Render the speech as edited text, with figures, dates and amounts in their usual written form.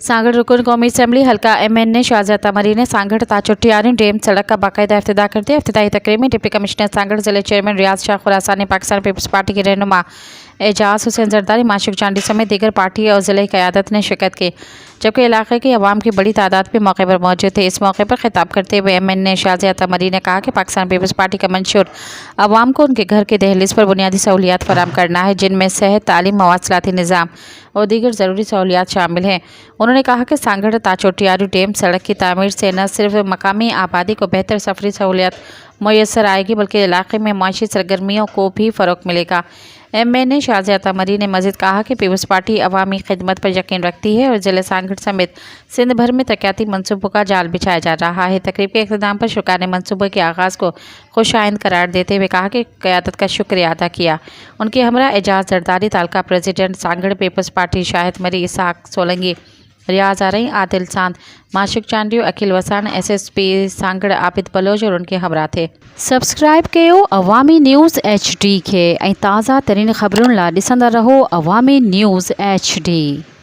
सांगड़ रुकन कौमी असम्बली हल्का MN ने शाहज़ादा मरी ने सांगड़ ताचोटियानी डैम सड़क का बाकायदा इफ्तिताह कर दिया। इफ्तिताही तकरीब में डिप्टी कमिश्नर सांगड़ जिले चेयरमैन रियाज शाह खुरासानी, पाकिस्तान पीपल्स पार्टी के रहनुमा एजाज हुसैन जरदारी, माशुक चांडी समेत दीगर पार्टी और जिले क़यादत ने शिरकत की, जबकि इलाके की अवाम की बड़ी तादाद भी मौके पर मौजूद थे। इस मौके पर खिताब करते हुए MN ने शाहज़ादा मरी ने कहा कि पाकिस्तान पीपल्स पार्टी का मंशूर अवाम को उनके घर के दहलीज पर बुनियादी सहूलियात फराहम करना है, जिनमें सेहत, तालीम, मवासलाती निज़ाम और दीगर ज़रूरी सहूलियात शामिल हैं। उन्होंने कहा कि सांगड़ ताचोटियारू डैम सड़क की तामीर से न सिर्फ मकामी आबादी को बेहतर सफरी सहूलियत मैसर आएगी, बल्कि इलाके में माशी सरगर्मियों को भी फ़रोग़ मिलेगा। MN शाहज़ादा मरी ने मज़ीद कहा कि पीपल्स पार्टी अवामी खिदमत पर यकीन रखती है और ज़िले सांगड़ समेत सिंध भर में तरक्याती मनसूबों का जाल बिछाया जा रहा है। तकरीब के इख्तिताम पर शुरा ने मनसूबे के आगाज़ को खुशाइंद करार देते हुए कहा कि क़यादत का शुक्रिया अदा किया। उनके हमरा एजाज जरदारी, तालका प्रेसिडेंट सांगड़ पीपल्स पार्टी शाहिद मरी, इसहाक सोलंगी, रियाज आरई, आदिल सांद, माशुक चांडियो, अखिल वसान, SSP सांगड़ आबिद बलोच और उनके हमरा थे। सब्सक्राइब कयो अवामी न्यूज़ HD के ताज़ा तरीन ख़बरुन ला ॾिसंदा रहो अवामी न्यूज़ HD।